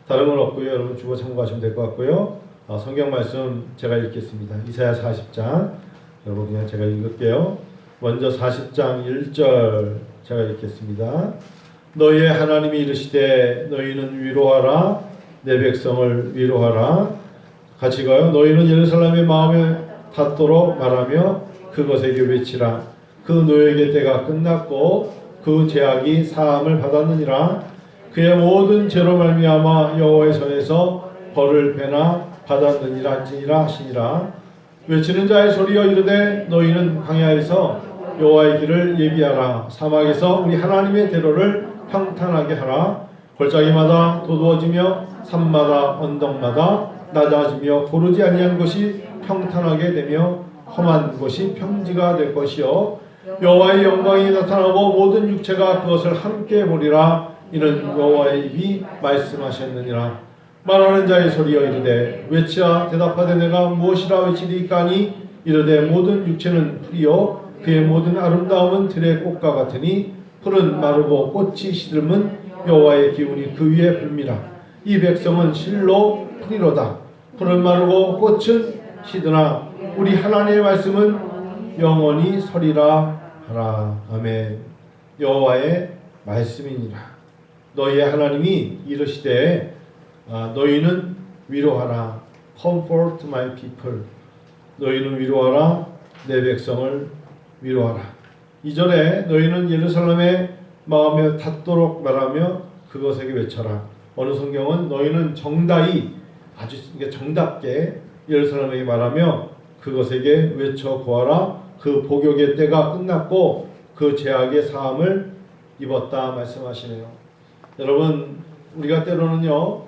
다른 건 없고요. 여러분 주보 참고하시면 될 것 같고요. 성경 말씀 제가 읽겠습니다. 이사야 40장. 여러분 그냥 제가 읽을게요. 먼저 40장 1절 제가 읽겠습니다. 너희의 하나님이 이르시되 너희는 위로하라 내 백성을 위로하라. 같이 가요. 너희는 예루살렘의 마음에 닿도록 말하며 그것에게 외치라. 그 노역의 때가 끝났고 그 죄악이 사함을 받았느니라. 그의 모든 죄로 말미암아 여호와의 손에서 벌을 배나 받았느니라 하시니라. 외치는 자의 소리여 이르되 너희는 광야에서 여호와의 길을 예비하라. 사막에서 우리 하나님의 대로를 평탄하게 하라. 골짜기마다 도두어지며 산마다 언덕마다 낮아지며 고르지 아니한 곳이 평탄하게 되며 험한 곳이 평지가 될 것이요 여호와의 영광이 나타나고 모든 육체가 그것을 함께 보리라. 이는 여호와의 입이 말씀하셨느니라. 말하는 자의 소리여 이르되 외치라. 대답하되 내가 무엇이라 외치리까 하니 이르되 모든 육체는 풀이요 그의 모든 아름다움은 들의 꽃과 같으니 풀은 마르고 꽃이 시들면 여호와의 기운이 그 위에 불미라. 이 백성은 실로 풀이로다. 풀은 마르고 꽃은 시드나 우리 하나님의 말씀은 영원히 서리라 하라. 아멘. 여호와의 말씀이니라. 너희의 하나님이 이르시되 너희는 위로하라. Comfort my people. 너희는 위로하라. 내 백성을 위로하라. 2절에 너희는 예루살렘의 마음에 닿도록 말하며 그것에게 외쳐라. 어느 성경은 너희는 정다이 아주 정답게 예루살렘에게 말하며 그것에게 외쳐 고하라. 그 복역의 때가 끝났고 그 죄악의 사함을 입었다 말씀하시네요. 여러분 우리가 때로는요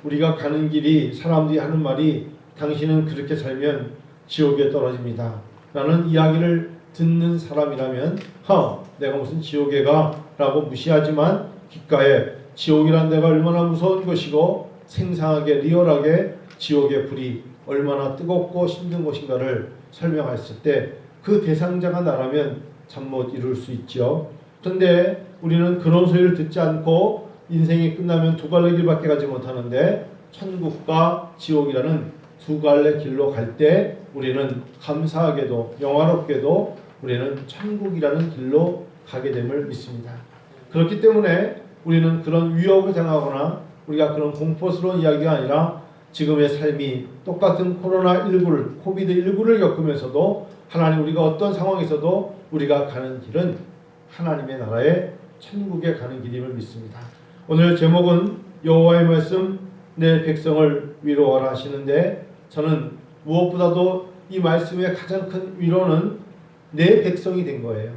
우리가 가는 길이 사람들이 하는 말이 당신은 그렇게 살면 지옥에 떨어집니다 라는 이야기를 듣는 사람이라면 내가 무슨 지옥에 가 라고 무시하지만 귓가에 지옥이란 데가 얼마나 무서운 것이고 생생하게 리얼하게 지옥의 불이 얼마나 뜨겁고 힘든 것인가를 설명했을 때 그 대상자가 나라면 잠 못 이룰 수 있죠. 그런데 우리는 그런 소리를 듣지 않고 인생이 끝나면 두 갈래 길밖에 가지 못하는데 천국과 지옥이라는 두 갈래 길로 갈 때 우리는 감사하게도 영화롭게도 우리는 천국이라는 길로 가게 됨을 믿습니다. 그렇기 때문에 우리는 그런 위협을 당하거나 우리가 그런 공포스러운 이야기가 아니라 지금의 삶이 똑같은 코로나19를 코비드19를 겪으면서도 하나님 우리가 어떤 상황에서도 우리가 가는 길은 하나님의 나라의 천국에 가는 길임을 믿습니다. 오늘 제목은 여호와의 말씀 내 백성을 위로하라 하시는데 저는 무엇보다도 이 말씀의 가장 큰 위로는 내 백성이 된 거예요.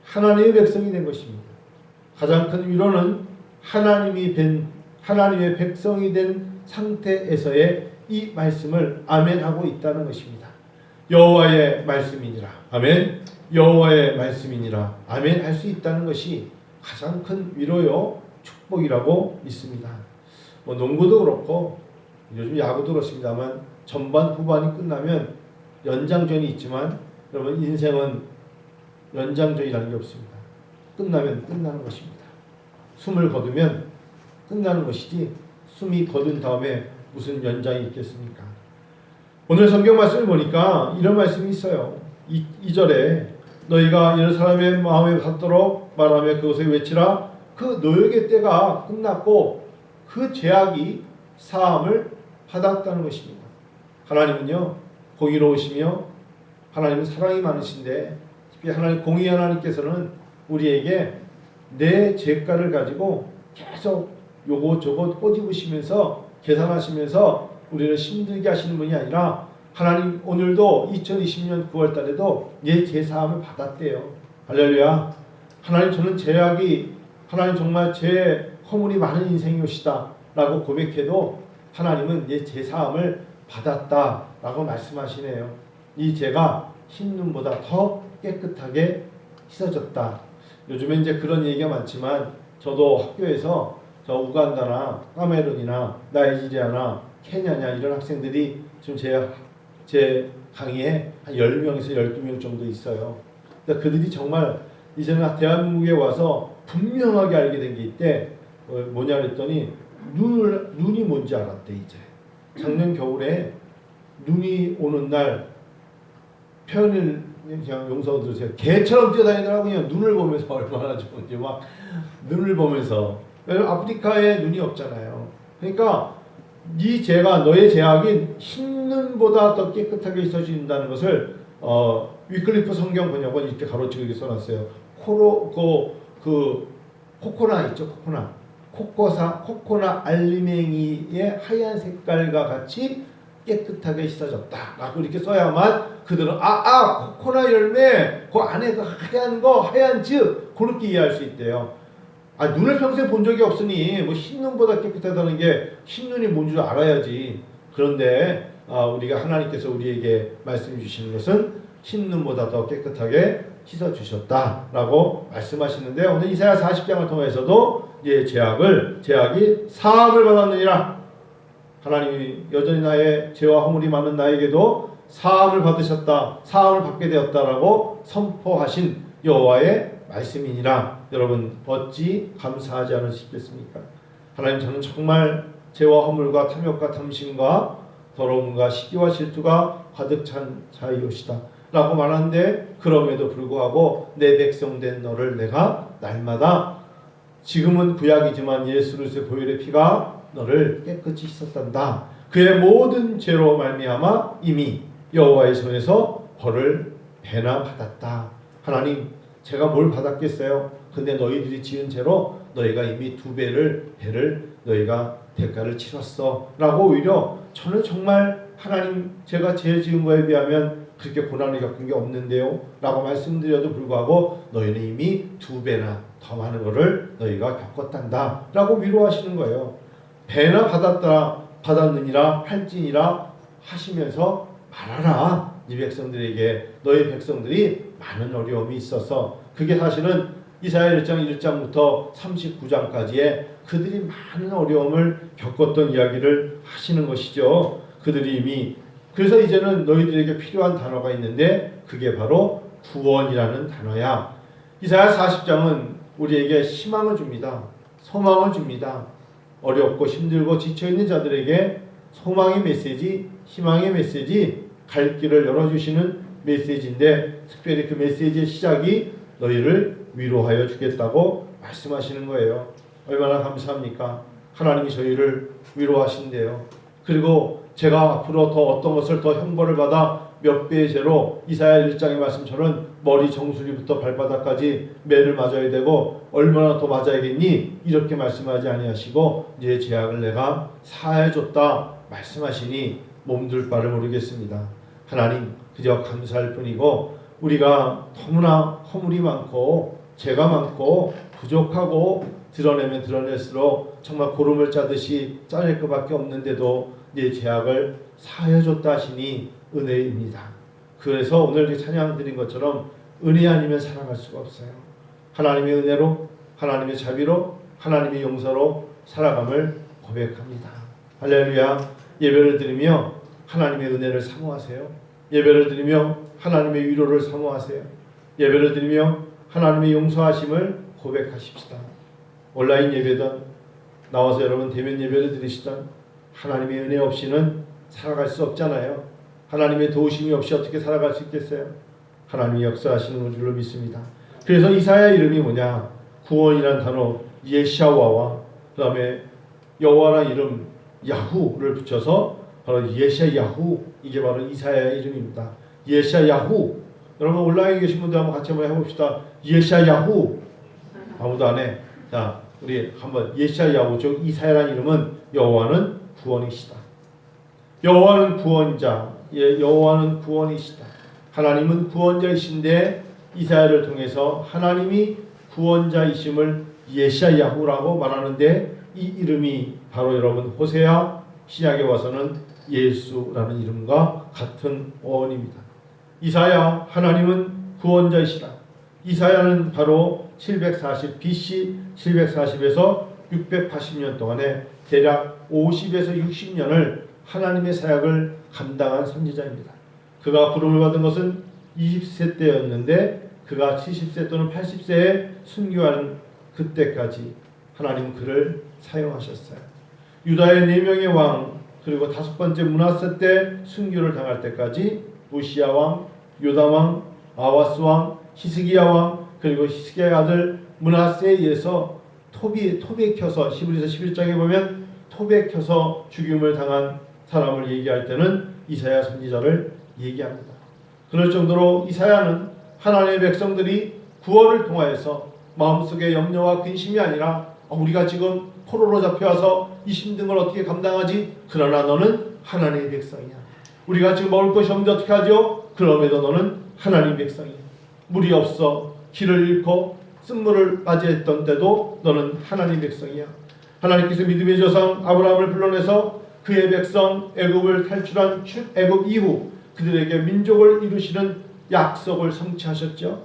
하나님의 백성이 된 것입니다. 가장 큰 위로는 하나님의 백성이 된 상태에서의 이 말씀을 아멘하고 있다는 것입니다. 여호와의 말씀이니라. 아멘. 여호와의 말씀이니라. 아멘 할 수 있다는 것이 가장 큰 위로요 축복이라고 믿습니다. 농구도 그렇고 요즘 야구도 그렇습니다만 전반 후반이 끝나면 연장전이 있지만 여러분 인생은 연장전이라는 게 없습니다. 끝나면 끝나는 것입니다. 숨을 거두면 끝나는 것이지 숨이 거둔 다음에 무슨 연장이 있겠습니까? 오늘 성경 말씀을 보니까 이런 말씀이 있어요. 2절에 너희가 예루살렘의 마음에 닿도록 말하며 그것을 외치라. 그 노역의 때가 끝났고 그 죄악이 사함을 받았다는 것입니다. 하나님은요 공의로우시며 하나님은 사랑이 많으신데 특히 하나님 공의 하나님께서는 우리에게 내 죄가를 가지고 계속 요것저것 꼬집으시면서 계산하시면서 우리를 힘들게 하시는 분이 아니라 하나님 오늘도 2020년 9월 달에도 내 죄사함을 받았대요. 할렐루야. 하나님 저는 하나님 정말 죄 허물이 많은 인생이옵시다 라고 고백해도 하나님은 내 죄사함을 받았다 라고 말씀하시네요. 이 죄가 흰눈보다 더 깨끗하게 씻어졌다. 요즘에 이제 그런 얘기가 많지만 저도 학교에서 저 우간다나 카메룬이나 나이지리아나 케냐냐 이런 학생들이 지금 제 강의에 한 10명에서 12명 정도 있어요. 근데 그들이 정말 이제는 대한민국에 와서 분명하게 알게 된 게 있대. 뭐냐 그랬더니 눈이 뭔지 알았대. 이제 작년 겨울에 눈이 오는 날 표현을 그냥 용서 들으세요. 개처럼 뛰어다니더라고요. 그냥 눈을 보면서 얼마나 좋은지 막 눈을 보면서. 왜냐면 아프리카에 눈이 없잖아요. 그러니까 네 죄가 너의 죄악이 흰 눈보다 더 깨끗하게 있어진다는 것을 위클리프 성경 번역은 이렇게 가로치고 이렇게 써놨어요. 코코나 있죠. 코코나 알리맹이의 하얀 색깔과 같이 깨끗하게 씻어졌다 라고 이렇게 써야만 그들은 코코나 열매 그 안에 그 하얀 즙 그렇게 이해할 수 있대요. 눈을 평생 본 적이 없으니 뭐 흰눈보다 깨끗하다는 게 흰눈이 뭔 줄 알아야지. 그런데 우리가 하나님께서 우리에게 말씀해 주시는 것은 흰눈보다 더 깨끗하게 씻어주셨다라고 말씀하시는데, 오늘 이사야 40장을 통해서도 죄악이 사함을 받았느니라. 하나님이 여전히 나의 죄와 허물이 많은 나에게도 사함을 받게 되었다라고 선포하신 여호와의 말씀이니라. 여러분 어찌 감사하지 않으시겠습니까? 하나님, 저는 정말 죄와 허물과 탐욕과 탐심과 더러움과 시기와 질투가 가득 찬 자이옵시다 라고 말하는데, 그럼에도 불구하고 내 백성 된 너를 내가 날마다, 지금은 구약이지만 예수 그리스도의 보혈의 피가 너를 깨끗이 씻었단다. 그의 모든 죄로 말미암아 이미 여호와의 손에서 벌을 배나 받았다. 하나님, 제가 뭘 받았겠어요? 근데 너희들이 지은 죄로 너희가 이미 배를 너희가 대가를 치렀어 라고, 오히려 저는 정말 하나님, 제가 죄 지은 거에 비하면 그렇게 고난을 겪은 게 없는데요 라고 말씀드려도 불구하고 너희는 이미 2배나 더 많은 것을 너희가 겪었단다 라고 위로하시는 거예요. 배나 받았느니라 할지니라 하시면서 말하라. 네 백성들에게, 너희 백성들이 많은 어려움이 있어서, 그게 사실은 이사야 1장 1장부터 39장까지의 그들이 많은 어려움을 겪었던 이야기를 하시는 것이죠. 그들이 이미, 그래서 이제는 너희들에게 필요한 단어가 있는데 그게 바로 구원이라는 단어야. 이사야 40장은 우리에게 희망을 줍니다. 소망을 줍니다. 어렵고 힘들고 지쳐있는 자들에게 소망의 메시지, 희망의 메시지, 갈 길을 열어주시는 메시지인데, 특별히 그 메시지의 시작이 너희를 위로하여 주겠다고 말씀하시는 거예요. 얼마나 감사합니까? 하나님이 저희를 위로하신대요. 그리고 제가 앞으로 더 어떤 것을 더 형벌을 받아 몇 배의 죄로, 이사야 1장의 말씀처럼 머리 정수리부터 발바닥까지 매를 맞아야 되고 얼마나 더 맞아야겠니? 이렇게 말씀하지 아니하시고 네 죄악을 내가 사해줬다 말씀하시니 몸둘 바를 모르겠습니다. 하나님, 그저 감사할 뿐이고, 우리가 너무나 허물이 많고 죄가 많고 부족하고 드러내면 드러낼수록 정말 고름을 짜듯이 짜낼 것밖에 없는데도 네 죄악을 사해줬다 하시니 은혜입니다. 그래서 오늘 찬양 드린 것처럼 은혜 아니면 살아갈 수가 없어요. 하나님의 은혜로, 하나님의 자비로, 하나님의 용서로 살아감을 고백합니다. 할렐루야. 예배를 드리며 하나님의 은혜를 사모하세요. 예배를 드리며 하나님의 위로를 사모하세요. 예배를 드리며 하나님의 용서하심을 고백하십시다. 온라인 예배든 나와서 여러분 대면 예배를 드리시던, 하나님의 은혜 없이는 살아갈 수 없잖아요. 하나님의 도우심이 없이 어떻게 살아갈 수 있겠어요? 하나님이 역사하시는 줄로 믿습니다. 그래서 이사야 이름이 뭐냐? 구원이란 단어 예샤와와 그 다음에 여호와란 이름 야후를 붙여서 바로 예샤야후, 이게 바로 이사야의 이름입니다. 예샤야후. 여러분 온라인에 계신 분들 한번 같이 한번 해봅시다. 예샤야후. 아무도 안 해. 자, 우리 한번 예샤야후. 즉 이사야란 이름은 여호와는 구원이시다. 여호와는 구원자. 여호와는 구원이시다. 하나님은 구원자이신데 이사야를 통해서 하나님이 구원자이심을 예샤야후라고 말하는데, 이 이름이 바로 여러분 호세아 신약에 와서는 예수라는 이름과 같은 어원입니다. 이사야, 하나님은 구원자이시다. 이사야는 바로 740 BC 740에서 680년 동안에 대략 50에서 60년을 하나님의 사역을 감당한 선지자입니다. 그가 부름을 받은 것은 20세 때였는데 그가 70세 또는 80세에 순교하는 그때까지 하나님은 그를 사용하셨어요. 유다의 4명의 왕 그리고 5번째 므낫세 때 순교를 당할 때까지 우시야 왕, 요담 왕, 아하스 왕, 히스기야 왕 그리고 히스기야의 아들 므낫세에 의해서 토백혀서 히브리서 11장에 보면 토백혀서 죽임을 당한 사람을 얘기할 때는 이사야 선지자를 얘기합니다. 그럴 정도로 이사야는 하나님의 백성들이 구원을 통하여서 마음속에 염려와 근심이 아니라 우리가 지금 포로로 잡혀와서 이 힘든 걸 어떻게 감당하지? 그러나 너는 하나님의 백성이야. 우리가 지금 먹을 것이 없는데 어떻게 하죠? 그럼에도 너는 하나님의 백성이야. 물이 없어 길을 잃고 쓴물을 맞이했던 때도 너는 하나님의 백성이야. 하나님께서 믿음의 조상 아브라함을 불러내서 그의 백성 애굽을 탈출한 출애굽 이후 그들에게 민족을 이루시는 약속을 성취하셨죠.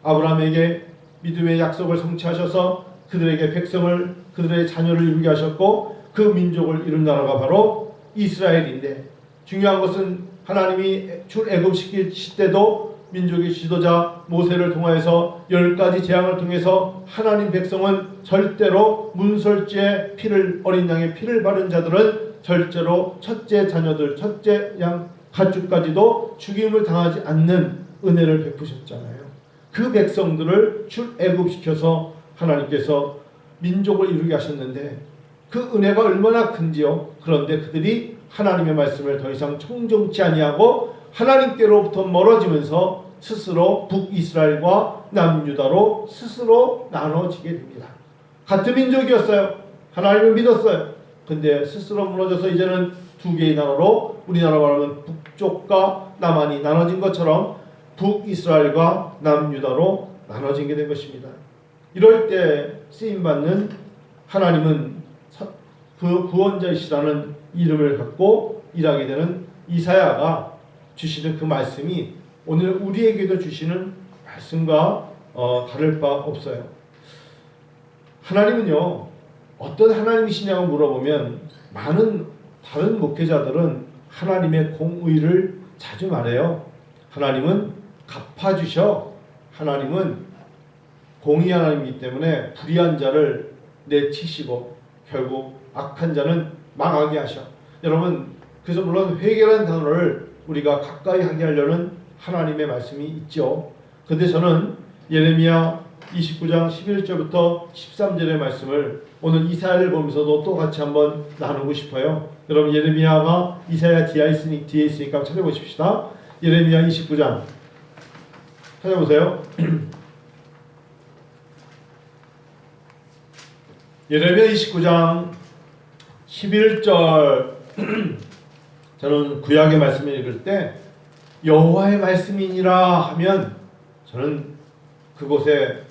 아브라함에게 믿음의 약속을 성취하셔서 그들에게 백성을 그들의 자녀를 이루게 하셨고 그 민족을 이룬 나라가 바로 이스라엘인데 중요한 것은 하나님이 출애굽시킬 때도 민족의 지도자 모세를 통하여서 10가지 재앙을 통해서 하나님 백성은 절대로 문설주의 피를 어린 양의 피를 바른 자들은 절대로 첫째 자녀들 첫째 양 가축까지도 죽임을 당하지 않는 은혜를 베푸셨잖아요. 그 백성들을 출애굽시켜서 하나님께서 민족을 이루게 하셨는데 그 은혜가 얼마나 큰지요. 그런데 그들이 하나님의 말씀을 더 이상 청종치 아니하고 하나님께로부터 멀어지면서 스스로 북이스라엘과 남유다로 스스로 나눠지게 됩니다. 같은 민족이었어요. 하나님을 믿었어요. 근데 스스로 무너져서 이제는 2개의 나라로 우리나라 말하면 북쪽과 남한이 나눠진 것처럼 북이스라엘과 남유다로 나눠지게 된 것입니다. 이럴 때 쓰임받는 하나님은 그 구원자이시라는 이름을 갖고 일하게 되는 이사야가 주시는 그 말씀이 오늘 우리에게도 주시는 말씀과 다를 바 없어요. 하나님은요, 어떤 하나님이시냐고 물어보면 많은 다른 목회자들은 하나님의 공의를 자주 말해요. 하나님은 갚아주셔. 하나님은 공의 하나님이기 때문에 불의한 자를 내치시고 결국 악한 자는 망하게 하셔. 여러분, 그래서 물론 회개라는 단어를 우리가 가까이 하게 하려는 하나님의 말씀이 있죠. 근데 저는 예레미야 29장 11절부터 13절의 말씀을 오늘 이사야를 보면서도 또 같이 한번 나누고 싶어요. 여러분 예레미야가 이사야 뒤에 있으니까 한번 찾아보십시다. 예레미야 29장 찾아보세요. 예레미야 29장 11절 저는 구약의 말씀을 읽을 때 여호와의 말씀이니라 하면 저는 그곳에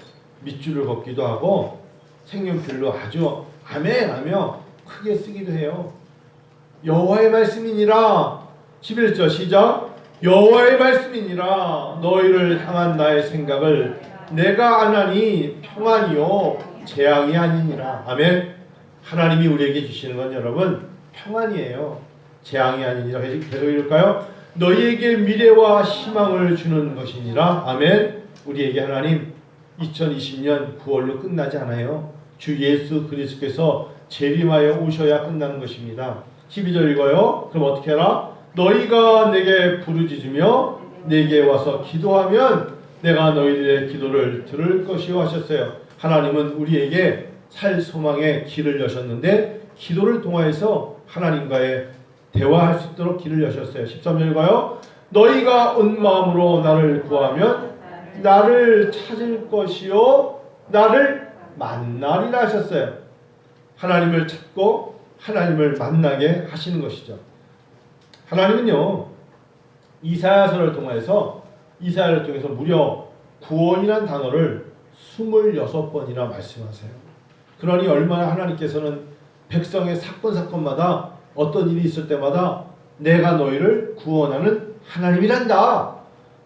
밑줄을 걷기도 하고 색연필로 아주 아멘 하며 크게 쓰기도 해요. 여호와의 말씀이니라 11절 시작. 여호와의 말씀이니라 너희를 향한 나의 생각을 내가 아나니 평안이요 재앙이 아니니라. 아멘. 하나님이 우리에게 주시는 건 여러분 평안이에요. 재앙이 아니니라. 계속 읽을까요? 너희에게 미래와 희망을 주는 것이니라. 아멘. 우리에게 하나님 2020년 9월로 끝나지 않아요. 주 예수 그리스도께서 재림하여 오셔야 끝나는 것입니다. 12절 읽어요. 그럼 어떻게 해라? 너희가 내게 부르짖으며 내게 와서 기도하면 내가 너희들의 기도를 들을 것이요 하셨어요. 하나님은 우리에게 살 소망의 길을 여셨는데 기도를 통하여서 하나님과의 대화할 수 있도록 길을 여셨어요. 13절 읽어요. 너희가 온 마음으로 나를 구하면 나를 찾을 것이요 나를 만나리라 하셨어요. 하나님을 찾고 하나님을 만나게 하시는 것이죠. 하나님은요 이사야서를 통해서 무려 구원이라는 단어를 26번이나 말씀하세요. 그러니 얼마나 하나님께서는 백성의 사건마다 어떤 일이 있을 때마다 내가 너희를 구원하는 하나님이란다.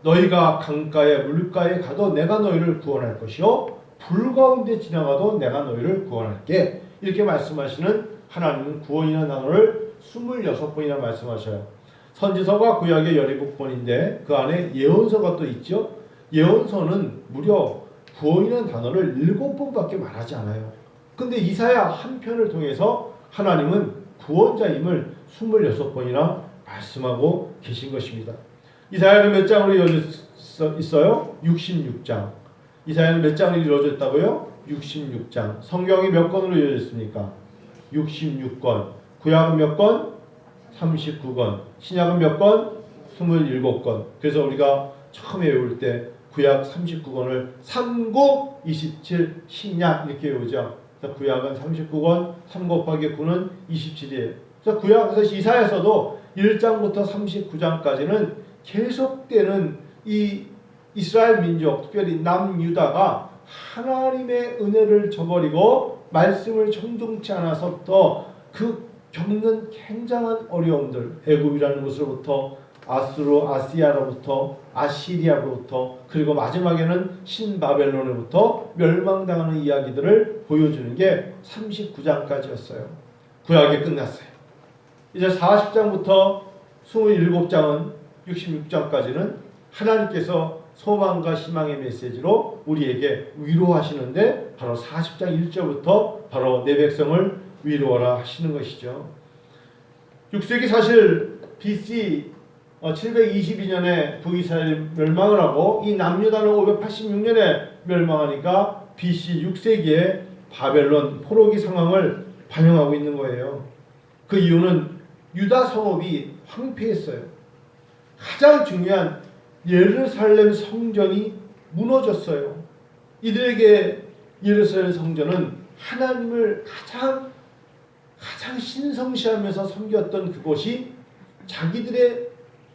너희가 강가에 물가에 가도 내가 너희를 구원할 것이요 불 가운데 지나가도 내가 너희를 구원할게. 이렇게 말씀하시는 하나님은 구원이라는 단어를 26번이나 말씀하셔요. 선지서가 구약의 17권인데 그 안에 예언서가 또 있죠. 예언서는 무려 구원이라는 단어를 7번밖에 말하지 않아요. 근데 이사야 한 편을 통해서 하나님은 구원자임을 26번이나 말씀하고 계신 것입니다. 이사야는 몇 장으로 이루어져 있어요? 66장. 이사야는 몇 장으로 이루어졌다고요? 66장. 성경이 몇 권으로 이루어졌습니까? 66권. 구약은 몇 권? 39권. 신약은 몇 권? 27권. 그래서 우리가 처음에 외울 때 구약 39권을 39, 27, 신약 이렇게 외우죠. 구약은 39권, 3 곱하기 9는 27이에요. 그래서 구약에서 이사야서도 1장부터 39장까지는 계속되는 이 이스라엘 민족, 특별히 남유다가 하나님의 은혜를 저버리고 말씀을 청종치 않아서부터 그 겪는 굉장한 어려움들, 애굽이라는 곳으로부터 아수르, 아시아로부터, 아시리아로부터, 그리고 마지막에는 신바벨론으로부터 멸망당하는 이야기들을 보여주는 게 39장까지였어요. 구약이 끝났어요. 이제 40장부터 27장은 66장까지는 하나님께서 소망과 희망의 메시지로 우리에게 위로하시는데 바로 40장 1절부터 바로 내 백성을 위로하라 하시는 것이죠. 6세기 사실 BC 722년에 북이스라엘 멸망을 하고 이 남유다는 586년에 멸망하니까 BC 6세기에 바벨론 포로기 상황을 반영하고 있는 거예요. 그 이유는 유다 성읍이 황폐했어요. 가장 중요한 예루살렘 성전이 무너졌어요. 이들에게 예루살렘 성전은 하나님을 가장 신성시하면서 섬겼던 그곳이 자기들의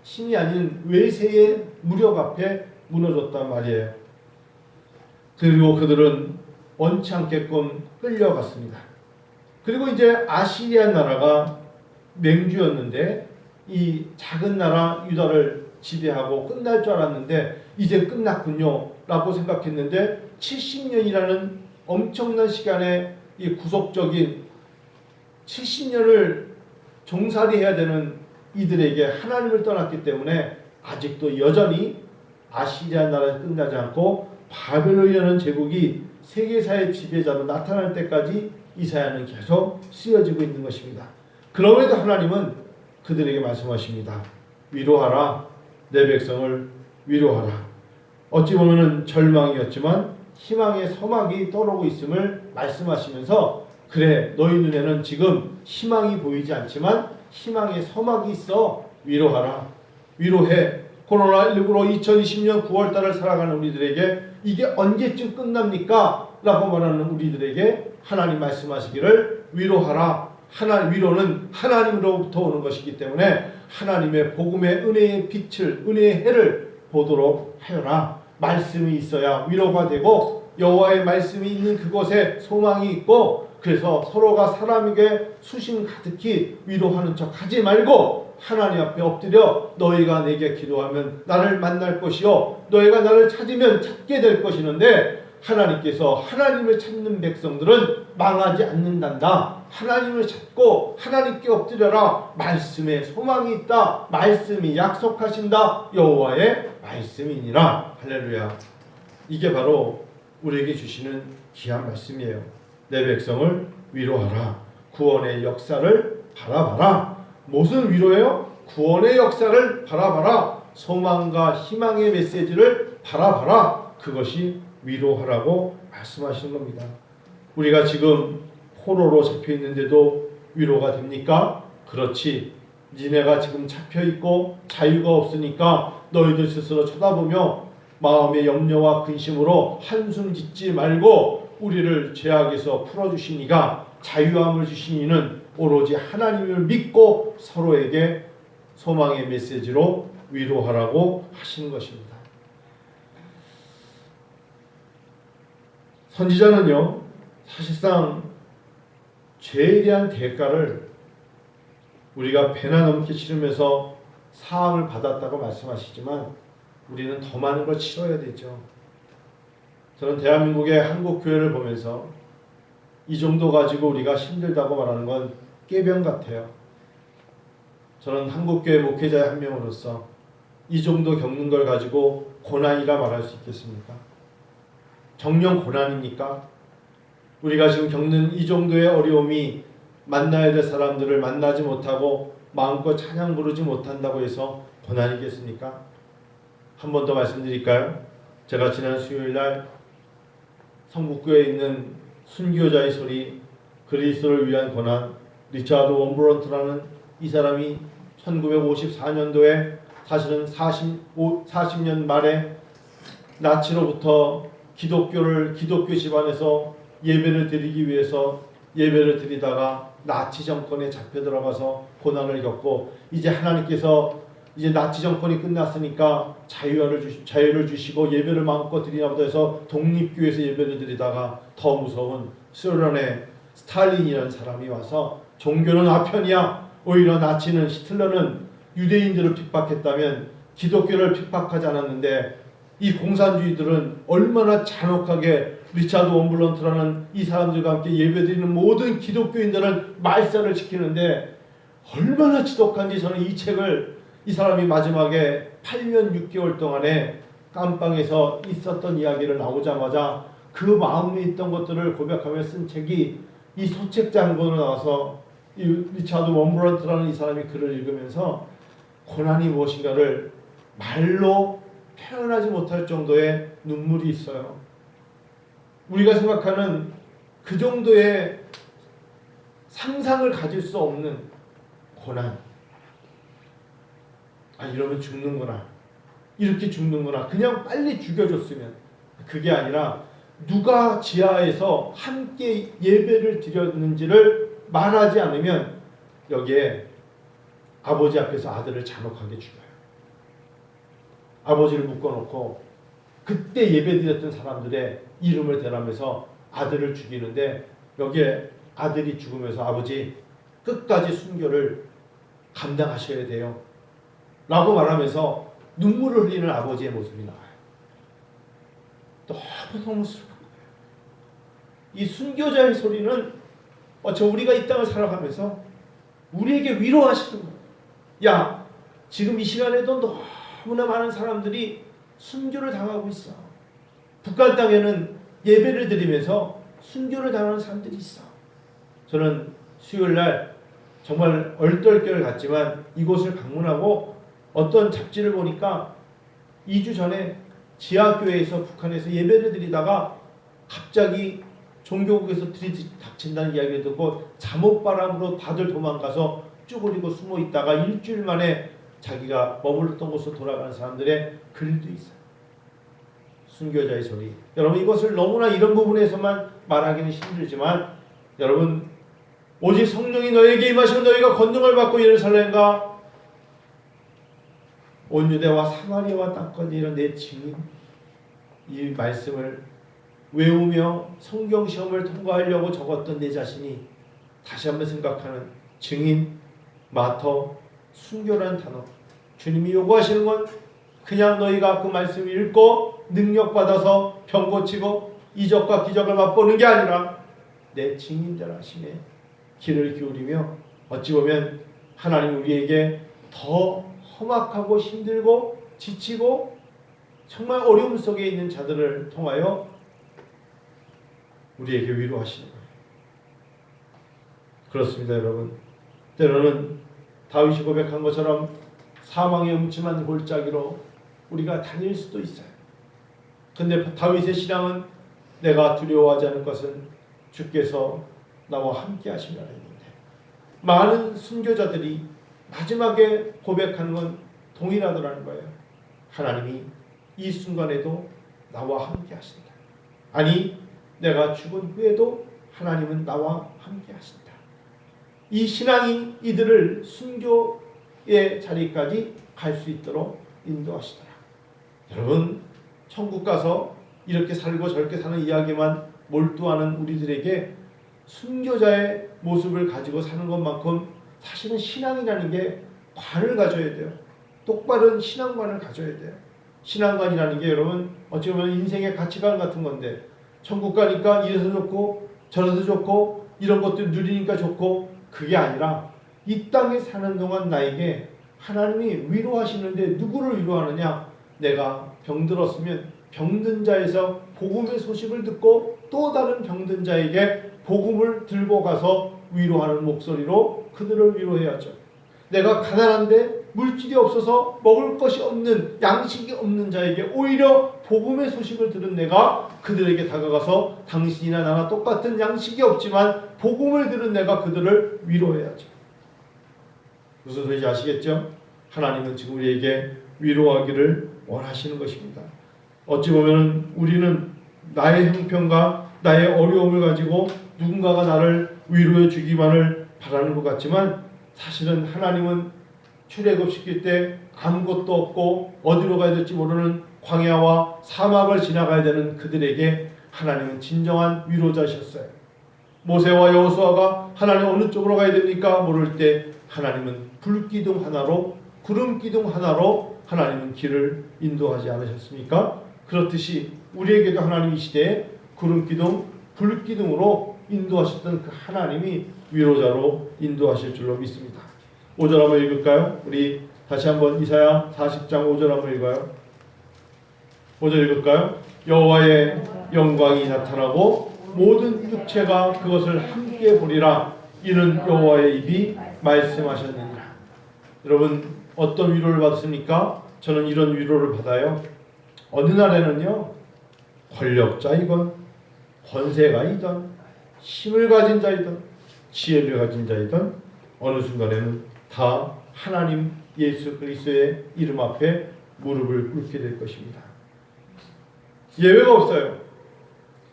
신이 아닌 외세의 무력 앞에 무너졌단 말이에요. 그리고 그들은 원치 않게끔 끌려갔습니다. 그리고 이제 아시리아 나라가 맹주였는데 이 작은 나라 유다를 지배하고 끝날 줄 알았는데 이제 끝났군요 라고 생각했는데 70년이라는 엄청난 시간의 이 구속적인 70년을 종살이해야 되는 이들에게 하나님을 떠났기 때문에 아직도 여전히 아시리아 나라에서 끝나지 않고 바벨론이라는 제국이 세계사의 지배자로 나타날 때까지 이사야는 계속 쓰여지고 있는 것입니다. 그럼에도 하나님은 그들에게 말씀하십니다. 위로하라. 내 백성을 위로하라. 어찌 보면 절망이었지만 희망의 서막이 떠오르고 있음을 말씀하시면서 그래 너희 눈에는 지금 희망이 보이지 않지만 희망의 서막이 있어 위로하라. 위로해. 코로나19로 2020년 9월달을 살아가는 우리들에게 이게 언제쯤 끝납니까? 라고 말하는 우리들에게 하나님 말씀하시기를 위로하라. 위로는 하나님으로부터 오는 것이기 때문에 하나님의 복음의 은혜의 빛을, 은혜의 해를 보도록 하여라. 말씀이 있어야 위로가 되고 여호와의 말씀이 있는 그곳에 소망이 있고 그래서 서로가 사람에게 수심 가득히 위로하는 척 하지 말고 하나님 앞에 엎드려 너희가 내게 기도하면 나를 만날 것이요 너희가 나를 찾으면 찾게 될 것이는데 하나님께서 하나님을 찾는 백성들은 망하지 않는단다. 하나님을 찾고 하나님께 엎드려라. 말씀에 소망이 있다. 말씀이 약속하신다. 여호와의 말씀이니라. 할렐루야. 이게 바로 우리에게 주시는 귀한 말씀이에요. 내 백성을 위로하라. 구원의 역사를 바라봐라. 무슨 위로예요? 구원의 역사를 바라봐라. 소망과 희망의 메시지를 바라봐라. 그것이 위로하라고 말씀하시는 겁니다. 우리가 지금 포로로 잡혀 있는데도 위로가 됩니까? 그렇지. 니네가 지금 잡혀 있고 자유가 없으니까 너희들 스스로 쳐다보며 마음의 염려와 근심으로 한숨 짓지 말고 우리를 죄악에서 풀어주시니가 자유함을 주시니는 오로지 하나님을 믿고 서로에게 소망의 메시지로 위로하라고 하시는 것입니다. 선지자는요, 사실상 죄에 대한 대가를 우리가 배나 넘게 치르면서 사함을 받았다고 말씀하시지만 우리는 더 많은 걸 치러야 되죠. 저는 대한민국의 한국교회를 보면서 이 정도 가지고 우리가 힘들다고 말하는 건 꾀병 같아요. 저는 한국교회 목회자의 한 명으로서 이 정도 겪는 걸 가지고 고난이라 말할 수 있겠습니까? 정령 고난입니까? 우리가 지금 겪는 이 정도의 어려움이 만나야 될 사람들을 만나지 못하고 마음껏 찬양 부르지 못한다고 해서 고난이겠습니까? 한 번 더 말씀드릴까요? 제가 지난 수요일날 성북구에 있는 순교자의 소리, 그리스도를 위한 고난, 리차드 원브런트라는 이 사람이 1954년도에 사실은 40년 말에 나치로부터 기독교 집안에서 예배를 드리기 위해서 예배를 드리다가 나치 정권에 잡혀 들어가서 고난을 겪고, 이제 하나님께서 이제 나치 정권이 끝났으니까 자유를 주시고 예배를 마음껏 드리나 보다 해서 독립교회에서 예배를 드리다가 더 무서운 소련의 스탈린이라는 사람이 와서 종교는 아편이야, 오히려 나치는 히틀러는 유대인들을 핍박했다면 기독교를 핍박하지 않았는데, 이 공산주의들은 얼마나 잔혹하게 리차드 원블런트라는 이 사람들과 함께 예배드리는 모든 기독교인들을 말살을 시키는데 얼마나 지독한지, 저는 이 책을 이 사람이 마지막에 8년 6개월 동안에 깜빵에서 있었던 이야기를 나오자마자 그 마음에 있던 것들을 고백하며 쓴 책이 이 소책장본으로 나와서 이 리차드 원브런트라는 이 사람이 글을 읽으면서 고난이 무엇인가를 말로 표현하지 못할 정도의 눈물이 있어요. 우리가 생각하는 그 정도의 상상을 가질 수 없는 고난. 아, 이러면 죽는구나, 이렇게 죽는구나, 그냥 빨리 죽여줬으면. 그게 아니라 누가 지하에서 함께 예배를 드렸는지를 말하지 않으면 여기에 아버지 앞에서 아들을 잔혹하게 죽여요. 아버지를 묶어놓고 그때 예배드렸던 사람들의 이름을 대라면서 아들을 죽이는데, 여기에 아들이 죽으면서 아버지 끝까지 순교를 감당하셔야 돼요 라고 말하면서 눈물을 흘리는 아버지의 모습이 나와요. 너무너무 슬픈 거예요. 이 순교자의 소리는 우리가 이 땅을 살아가면서 우리에게 위로하시는 거예요. 야, 지금 이 시간에도 너무나 많은 사람들이 순교를 당하고 있어. 북한 땅에는 예배를 드리면서 순교를 당하는 사람들이 있어. 저는 수요일날 정말 얼떨결 같지만 이곳을 방문하고 어떤 잡지를 보니까 2주 전에 지하교회에서 북한에서 예배를 드리다가 갑자기 종교국에서 들이닥친다는 이야기를 듣고 잠옷바람으로 다들 도망가서 쭈그리고 숨어 있다가 일주일 만에 자기가 머물렀던 곳으로 돌아가는 사람들의 글도 있어요. 순교자의 소리. 여러분, 이것을 너무나 이런 부분에서만 말하기는 힘들지만, 여러분, 오직 성령이 너에게 임하시면 너희가 권능을 받고 예루살렘과 온 유대와 사마리아와 땅까지 이런 내 증인, 이 말씀을 외우며 성경 시험을 통과하려고 적었던 내 자신이 다시 한번 생각하는 증인, 마터, 순교라는 단어. 주님이 요구하시는 건 그냥 너희가 그 말씀을 읽고 능력받아서 병 고치고 이적과 기적을 맛보는 게 아니라 내 증인들 하심에 귀를 기울이며, 어찌 보면 하나님 우리에게 더 험악하고 힘들고 지치고 정말 어려움 속에 있는 자들을 통하여 우리에게 위로하시는 거예요. 그렇습니다, 여러분. 때로는 다윗이 고백한 것처럼 사망의 음침한 골짜기로 우리가 다닐 수도 있어요. 근데 다윗의 신앙은 내가 두려워하지 않을 것은 주께서 나와 함께 하시면 했는데, 많은 순교자들이 마지막에 고백하는 건 동일하더라는 거예요. 하나님이 이 순간에도 나와 함께 하신다. 아니, 내가 죽은 후에도 하나님은 나와 함께 하신다. 이 신앙이 이들을 순교의 자리까지 갈 수 있도록 인도하시더라. 여러분, 천국 가서 이렇게 살고 저렇게 사는 이야기만 몰두하는 우리들에게 순교자의 모습을 가지고 사는 것만큼 사실은 신앙이라는 게 관을 가져야 돼요. 똑바른 신앙관을 가져야 돼요. 신앙관이라는 게 여러분 어찌 보면 인생의 가치관 같은 건데, 천국 가니까 이래서 좋고 저래서 좋고 이런 것들 누리니까 좋고, 그게 아니라 이 땅에 사는 동안 나에게 하나님이 위로하시는데 누구를 위로하느냐? 내가 병들었으면 병든 자에서 복음의 소식을 듣고 또 다른 병든 자에게 복음을 들고 가서 위로하는 목소리로 그들을 위로해야죠. 내가 가난한데 물질이 없어서 먹을 것이 없는, 양식이 없는 자에게 오히려 복음의 소식을 들은 내가 그들에게 다가가서 당신이나 나나 똑같은 양식이 없지만 복음을 들은 내가 그들을 위로해야죠. 무슨 소리인지 아시겠죠? 하나님은 지금 우리에게 위로하기를 원하시는 것입니다. 어찌 보면 우리는 나의 형편과 나의 어려움을 가지고 누군가가 나를 위로해 주기만을 바라는 것 같지만 사실은 하나님은 출애굽시킬 때 아무것도 없고 어디로 가야 될지 모르는 광야와 사막을 지나가야 되는 그들에게 하나님은 진정한 위로자셨어요. 모세와 여호수아가 하나님 어느 쪽으로 가야 됩니까? 모를 때 하나님은 불기둥 하나로, 구름 기둥 하나로 하나님은 길을 인도하지 않으셨습니까? 그렇듯이 우리에게도 하나님 이 시대에 구름 기둥, 불 기둥으로 인도하셨던 그 하나님이 위로자로 인도하실 줄로 믿습니다. 5절 한번 읽을까요? 우리 다시 한번 이사야 40장 5절 한번 읽어요. 5절 읽을까요? 여호와의 영광이 나타나고 모든 육체가 그것을 함께 보리라. 이는 여호와의 입이 말씀하셨느니라. 여러분 어떤 위로를 받습니까? 저는 이런 위로를 받아요. 어느 날에는요, 권력자이건 권세가이든 힘을 가진 자이든 지혜를 가진 자이든 어느 순간에는 다 하나님 예수 그리스도의 이름 앞에 무릎을 꿇게 될 것입니다. 예외가 없어요.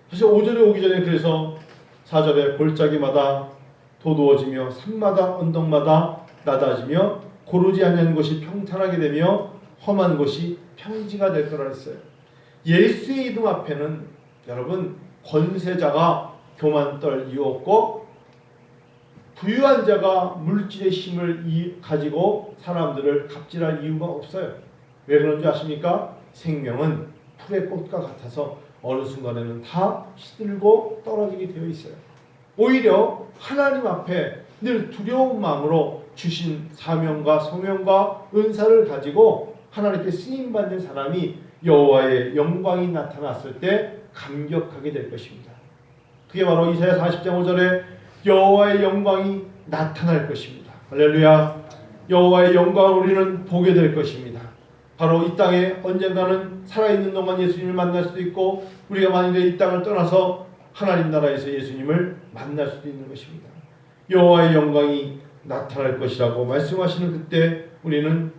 사실 5절에 오기 전에 그래서 4절에 골짜기마다 도두어지며 산마다 언덕마다 낮아지며 고르지 않는 것이 평탄하게 되며 험한 것이 평지가 될 거라 했어요. 예수의 이름 앞에는 여러분 권세자가 교만 떨 이유 없고 부유한 자가 물질의 힘을 가지고 사람들을 갑질할 이유가 없어요. 왜 그런지 아십니까? 생명은 풀의 꽃과 같아서 어느 순간에는 다 시들고 떨어지게 되어 있어요. 오히려 하나님 앞에 늘 두려운 마음으로 주신 사명과 소명과 은사를 가지고 하나님께 쓰임받는 사람이 여호와의 영광이 나타났을 때 감격하게 될 것입니다. 그게 바로 이사야 40장 5절에 여호와의 영광이 나타날 것입니다. 할렐루야. 여호와의 영광을 우리는 보게 될 것입니다. 바로 이 땅에 언젠가는 살아있는 동안 예수님을 만날 수도 있고 우리가 만일에 이 땅을 떠나서 하나님 나라에서 예수님을 만날 수도 있는 것입니다. 여호와의 영광이 나타날 것이라고 말씀하시는 그때 우리는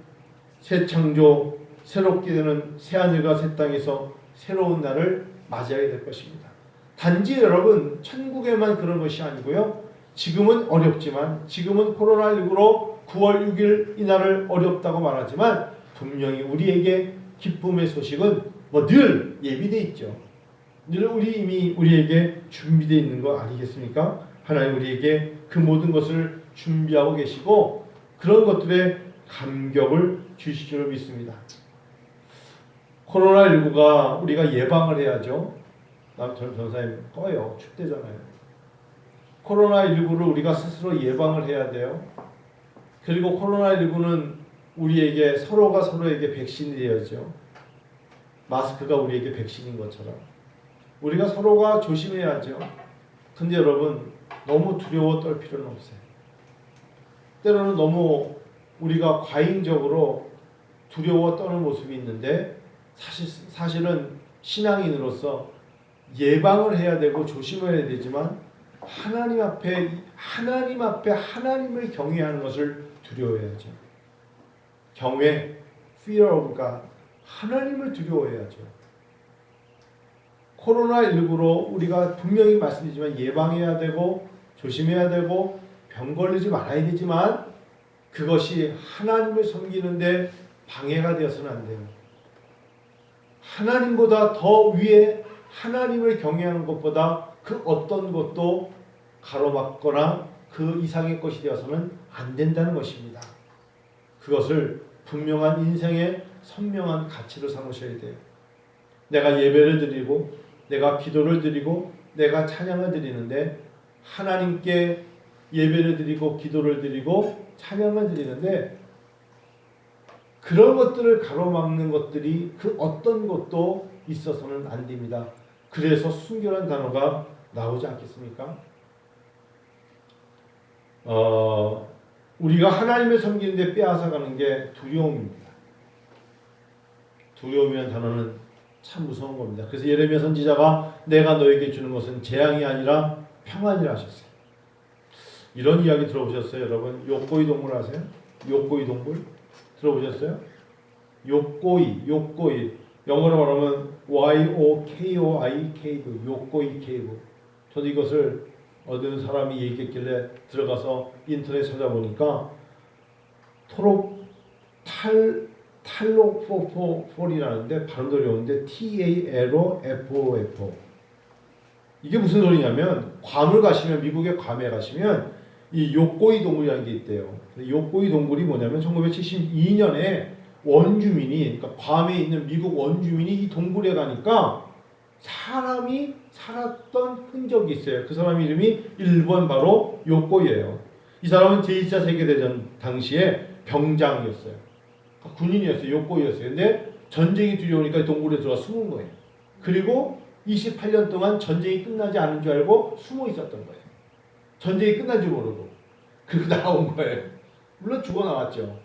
새 창조, 새롭게 되는 새하늘과 새 땅에서 새로운 날을 맞이하게 될 것입니다. 단지 여러분 천국에만 그런 것이 아니고요. 지금은 어렵지만 지금은 코로나19로 9월 6일 이날을 어렵다고 말하지만 분명히 우리에게 기쁨의 소식은 늘 예비되어 있죠. 늘 이미 우리에게 준비되어 있는 거 아니겠습니까? 하나님 우리에게 그 모든 것을 준비하고 계시고 그런 것들에 감격을 주실 줄 믿습니다. 코로나19가 우리가 예방을 해야죠. 남편 전사님 꺼요. 춥대잖아요. 코로나19를 우리가 스스로 예방을 해야 돼요. 그리고 코로나19는 우리에게 서로가 서로에게 백신이 되어야죠. 마스크가 우리에게 백신인 것처럼 우리가 서로가 조심해야죠. 근데 여러분 너무 두려워 떨 필요는 없어요. 때로는 너무 우리가 과잉적으로 두려워 떠는 모습이 있는데 사실은 신앙인으로서 예방을 해야 되고 조심해야 되지만 하나님 앞에 하나님을 경외하는 것을 두려워해야죠. 경외, fear of God, 하나님을 두려워해야죠. 코로나19로 우리가 분명히 말씀드리지만 예방해야 되고 조심해야 되고 병 걸리지 말아야 되지만 그것이 하나님을 섬기는데 방해가 되어서는 안 돼요. 하나님보다 더 위에 하나님을 경외하는 것보다 그 어떤 것도 가로막거나 그 이상의 것이 되어서는 안 된다는 것입니다. 그것을 분명한 인생의 선명한 가치로 삼으셔야 돼요. 내가 예배를 드리고 내가 기도를 드리고 내가 찬양을 드리는데 하나님께 예배를 드리고 기도를 드리고 찬양을 드리는데 그런 것들을 가로막는 것들이 그 어떤 것도 있어서는 안 됩니다. 그래서 순결한 단어가 나오지 않겠습니까? 우리가 하나님을 섬기는데 빼앗아가는 게 두려움입니다. 두려움이라는 단어는 참 무서운 겁니다. 그래서 예레미야 선지자가 내가 너에게 주는 것은 재앙이 아니라 평안이라 하셨어요. 이런 이야기 들어보셨어요, 여러분? 욕고이 동물 아세요? 욕고이 동물 들어보셨어요? 욕고이. 영어로 말하면 Y-O-K-O-I 케이브, 욕고이 케이브. 저도 이것을 어떤 사람이 얘기했길래 들어가서 인터넷 찾아보니까 탈로포폴이라는데 발음도 어려운데 TALOFOFO. 이게 무슨 소리냐면 괌을 가시면, 미국의 괌에 가시면 이 욕고이 동굴이라는 게 있대요. 욕고이 동굴이 뭐냐면 1972년에 원주민이, 그러니까 괌에 있는 미국 원주민이 이 동굴에 가니까 사람이 살았던 흔적이 있어요. 그 사람 이름이 1번 바로 욕고이예요. 이 사람은 제2차 세계대전 당시에 병장이었어요. 군인이었어요. 욕고이였어요. 근데 전쟁이 두려우니까 동굴에 들어가 숨은 거예요. 그리고 28년 동안 전쟁이 끝나지 않은 줄 알고 숨어 있었던 거예요. 전쟁이 끝난 줄 모르고. 그리고 나온 거예요. 물론 죽어 나왔죠.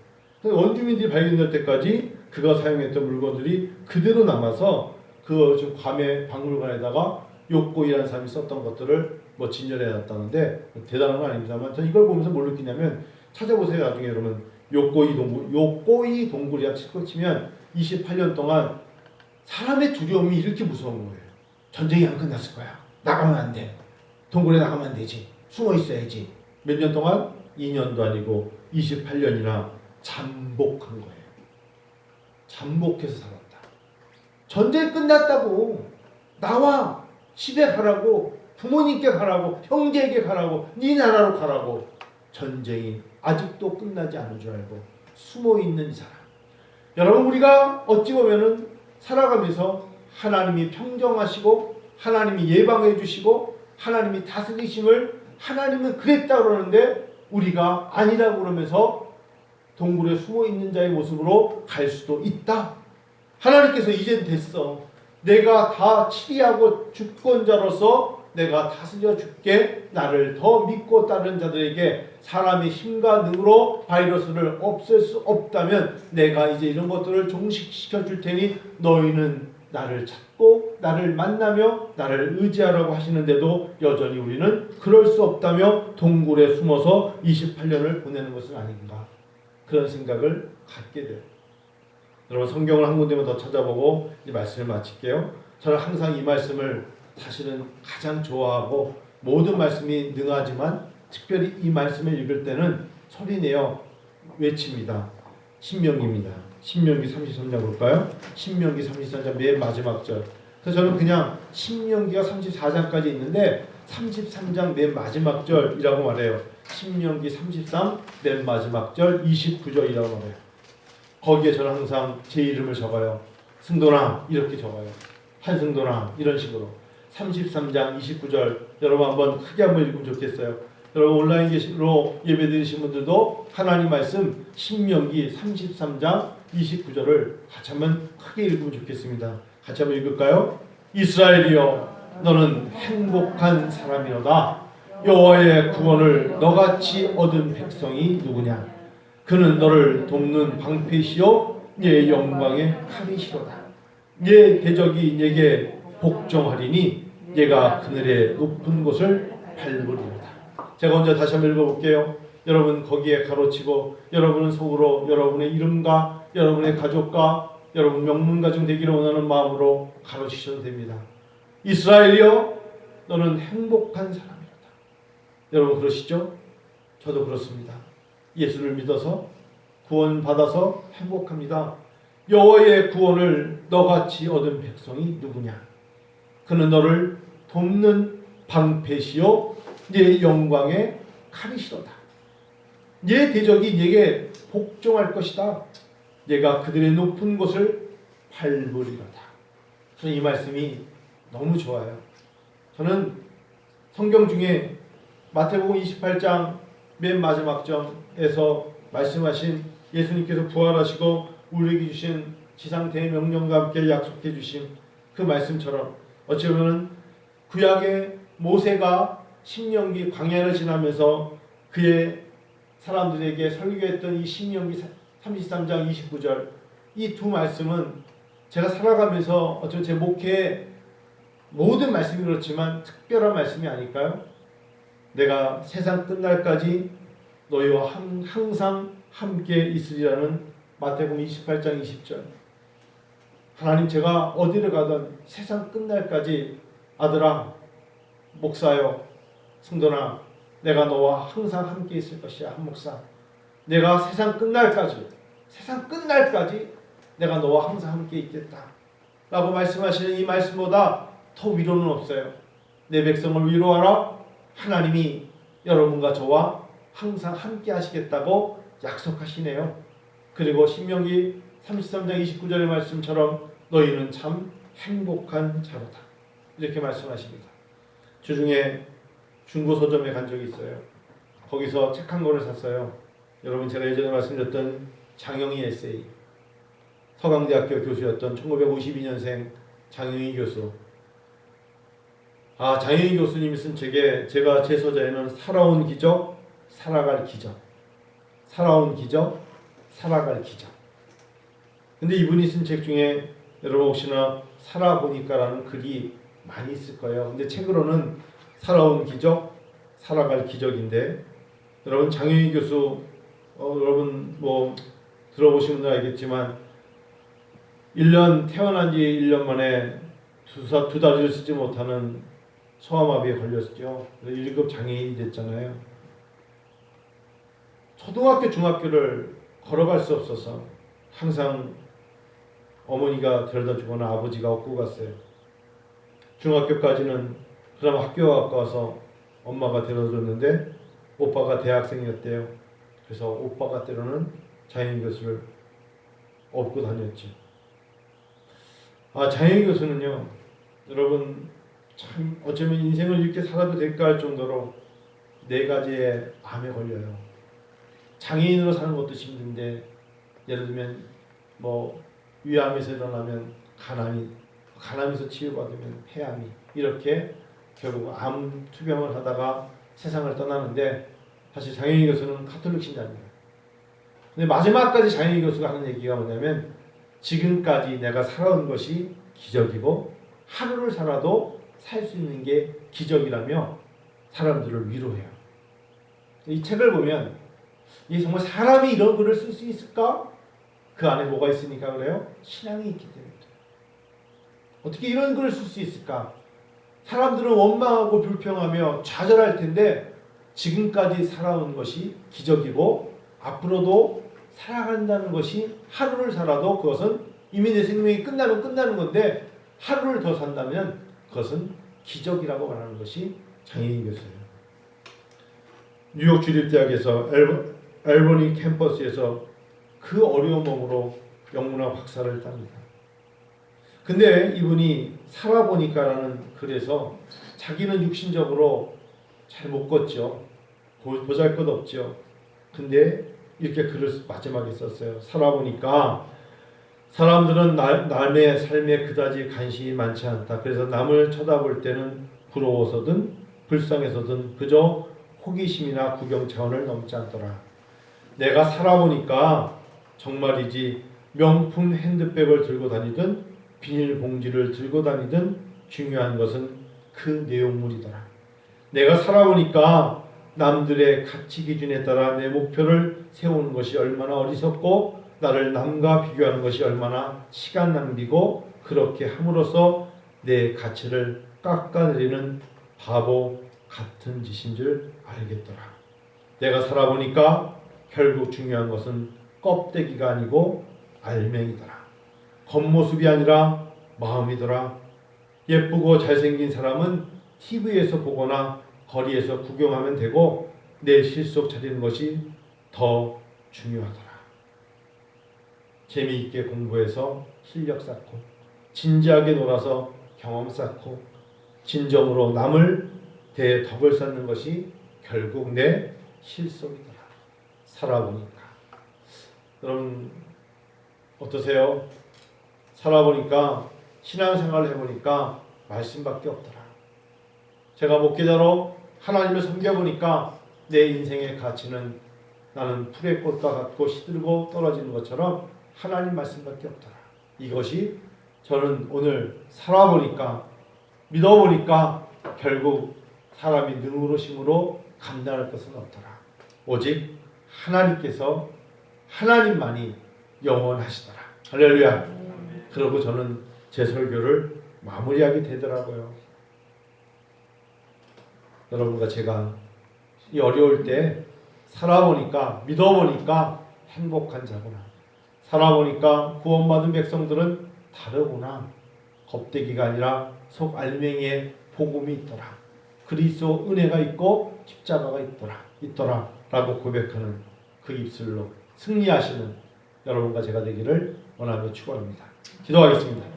원주민들이 발견될 때까지 그가 사용했던 물건들이 그대로 남아서 그 지금 괌의 박물관에다가 욕고이라는 사람이 썼던 것들을 뭐 진열해 놨다는데 대단한 건 아닙니다만 전 이걸 보면서 뭘 느끼냐면 찾아보세요. 나중에 여러분 욕고이 동굴이라 치면 28년 동안 사람의 두려움이 이렇게 무서운 거예요. 전쟁이 안 끝났을 거야. 나가면 안 돼. 동굴에 나가면 안 되지. 숨어 있어야지. 몇 년 동안? 2년도 아니고 28년이나 잠복한 거예요. 잠복해서 살았다. 전쟁이 끝났다고. 나와. 집에 가라고. 부모님께 가라고. 형제에게 가라고. 네 나라로 가라고. 전쟁이 아직도 끝나지 않은 줄 알고 숨어있는 이 사람. 여러분, 우리가 어찌 보면은 살아가면서 하나님이 평정하시고 하나님이 예방해 주시고 하나님이 다스리심을 하나님은 그랬다 그러는데 우리가 아니라고 그러면서 동굴에 숨어있는 자의 모습으로 갈 수도 있다. 하나님께서 이젠 됐어. 내가 다 치리하고 주권자로서 내가 다스려 줄게. 나를 더 믿고 따르는 자들에게 사람의 힘과 능으로 바이러스를 없앨 수 없다면 내가 이제 이런 것들을 종식시켜 줄 테니 너희는 나를 찾고 나를 만나며 나를 의지하라고 하시는데도 여전히 우리는 그럴 수 없다며 동굴에 숨어서 28년을 보내는 것은 아닌가, 그런 생각을 갖게 돼요. 여러분, 성경을 한 군데만 더 찾아보고 이 말씀을 마칠게요. 저는 항상 이 말씀을 사실은 가장 좋아하고 모든 말씀이 능하지만 특별히 이 말씀을 읽을 때는 소리내어 외칩니다. 신명기입니다. 신명기 33장 볼까요? 신명기 33장 맨 마지막 절. 그래서 저는 그냥 신명기가 34장까지 있는데 33장 맨 마지막 절이라고 말해요. 신명기 33 맨 마지막 절 29절이라고 말해요. 거기에 저는 항상 제 이름을 적어요. 승도나 이렇게 적어요. 한승도나 이런 식으로. 33장 29절 여러분 한번 크게 한번 읽으면 좋겠어요. 여러분 온라인 게시로 예배드리신 분들도 하나님 말씀 신명기 33장 29절을 같이 한번 크게 읽으면 좋겠습니다. 같이 한번 읽을까요? 이스라엘이여 너는 행복한 사람이로다. 여호와의 구원을 너같이 얻은 백성이 누구냐? 그는 너를 돕는 방패시요 네 영광의 칼이시로다. 네 대적이 네게 복종하리니 네가 그늘의 높은 곳을 밟으리로다. 제가 먼저 다시 한번 읽어볼게요. 여러분 거기에 가로치고 여러분은 속으로 여러분의 이름과 여러분의 가족과 여러분 명문가정 되기를 원하는 마음으로 가로치셔도 됩니다. 이스라엘이여 너는 행복한 사람이로다. 여러분 그러시죠? 저도 그렇습니다. 예수를 믿어서 구원받아서 행복합니다. 여호와의 구원을 너같이 얻은 백성이 누구냐? 그는 너를 돕는 방패시요 네 영광의 칼이시로다. 네 대적이 네게 복종할 것이다. 네가 그들의 높은 곳을 밟으리로다. 저는 이 말씀이 너무 좋아요. 저는 성경 중에 마태복음 28장 맨 마지막 장에서 말씀하신 예수님께서 부활하시고 우리에게 주신 지상 대명령과 함께 약속해 주신 그 말씀처럼 어찌 보면 구약의 모세가 신명기 광야를 지나면서 그의 사람들에게 설교했던 이 신명기 33장 29절 이 두 말씀은 제가 살아가면서 어쩌면 제 목회의 모든 말씀이 그렇지만 특별한 말씀이 아닐까요? 내가 세상 끝날까지 너희와 항상 함께 있으리라는 마태복음 28장 20절. 하나님, 제가 어디를 가든 세상 끝날까지 아들아, 목사여, 성도나 내가 너와 항상 함께 있을 것이야. 한 목사, 내가 세상 끝날까지 내가 너와 항상 함께 있겠다 라고 말씀하시는 이 말씀보다 더 위로는 없어요. 내 백성을 위로하라. 하나님이 여러분과 저와 항상 함께 하시겠다고 약속하시네요. 그리고 신명기 33장 29절의 말씀처럼 너희는 참 행복한 자로다 이렇게 말씀하십니다. 주중에 중고 서점에 간 적이 있어요. 거기서 책 한 권을 샀어요. 여러분, 제가 예전에 말씀드렸던 장영희 에세이, 서강대학교 교수였던 1952년생 장영희 교수. 장영희 교수님이 쓴 책에 제가 제 서자에는 살아온 기적, 살아갈 기적, 살아온 기적, 살아갈 기적. 근데 이분이 쓴 책 중에 여러분 혹시나 살아보니까라는 글이 많이 있을 거예요. 근데 책으로는 살아온 기적, 살아갈 기적인데, 여러분 장영희 교수 여러분 뭐 들어보신 분들 알겠지만 1년 태어난 지 1년 만에 두 다리를 쓰지 못하는 소아마비에 걸렸죠. 1급 장애인이 됐잖아요. 초등학교, 중학교를 걸어갈 수 없어서 항상 어머니가 데려다 주거나 아버지가 업고 갔어요. 중학교까지는 그나마 학교가 가까워서 엄마가 데려다 줬는데 오빠가 대학생이었대요. 그래서 오빠가 때로는 장영희 교수를 업고 다녔죠. 장영희 교수는요, 여러분 참 어쩌면 인생을 이렇게 살아도 될까 할 정도로 4가지의 암에 걸려요. 장애인으로 사는 것도 힘든데, 예를 들면 뭐 위암에서 일어나면 간암에서 치유받으면 폐암이, 이렇게 결국 암 투병을 하다가 세상을 떠나는데, 사실 장영희 교수는 가톨릭 신자입니다. 근데 마지막까지 장영희 교수가 하는 얘기가 뭐냐면, 지금까지 내가 살아온 것이 기적이고 하루를 살아도 살 수 있는 게 기적이라며 사람들을 위로해요. 이 책을 보면 이 정말 사람이 이런 글을 쓸 수 있을까? 그 안에 뭐가 있으니까 그래요? 신앙이 있기 때문이죠. 어떻게 이런 글을 쓸 수 있을까? 사람들은 원망하고 불평하며 좌절할 텐데 지금까지 살아온 것이 기적이고 앞으로도 살아간다는 것이, 하루를 살아도 그것은 이미 내 생명이 끝나면 끝나는 건데 하루를 더 산다면 그것은 기적이라고 말하는 것이 장애인 교수예요. 뉴욕 주립대학에서 앨버니 캠퍼스에서 그 어려운 몸으로 영문학 박사를 땁니다. 근데 이분이 살아보니까라는 글에서 자기는 육신적으로 잘 못 걷죠. 보잘것없죠. 근데 이렇게 글을 마지막에 썼어요. 살아보니까 사람들은 남의 삶에 그다지 관심이 많지 않다. 그래서 남을 쳐다볼 때는 부러워서든 불쌍해서든 그저 호기심이나 구경 차원을 넘지 않더라. 내가 살아보니까 정말이지 명품 핸드백을 들고 다니든 비닐봉지를 들고 다니든 중요한 것은 그 내용물이더라. 내가 살아보니까 남들의 가치 기준에 따라 내 목표를 세우는 것이 얼마나 어리석고 나를 남과 비교하는 것이 얼마나 시간 낭비고, 그렇게 함으로써 내 가치를 깎아내리는 바보 같은 짓인 줄 알겠더라. 내가 살아보니까 결국 중요한 것은 껍데기가 아니고 알맹이더라. 겉모습이 아니라 마음이더라. 예쁘고 잘생긴 사람은 TV에서 보거나 거리에서 구경하면 되고 내 실속 차리는 것이 더 중요하더라. 재미있게 공부해서 실력 쌓고, 진지하게 놀아서 경험 쌓고, 진정으로 남을 대해 덕을 쌓는 것이 결국 내 실속이더라. 살아보니까. 여러분 어떠세요? 살아보니까, 신앙생활을 해보니까 말씀밖에 없더라. 제가 목회자로 하나님을 섬겨보니까 내 인생의 가치는 나는 풀의 꽃과 같고 시들고 떨어지는 것처럼 하나님 말씀밖에 없더라. 이것이 저는 오늘 살아보니까 믿어보니까 결국 사람이 능으로 힘으로 감당할 것은 없더라. 오직 하나님께서 하나님만이 영원하시더라. 할렐루야. 그러고 저는 제 설교를 마무리하게 되더라고요. 여러분과 제가 이 어려울 때 살아보니까 믿어보니까 행복한 자구나. 살아보니까 구원받은 백성들은 다르구나. 겁대기가 아니라 속 알맹이에 복음이 있더라. 그리스도 은혜가 있고 십자가가 있더라 라고 고백하는 그 입술로 승리하시는 여러분과 제가 되기를 원하며 축원합니다. 기도하겠습니다.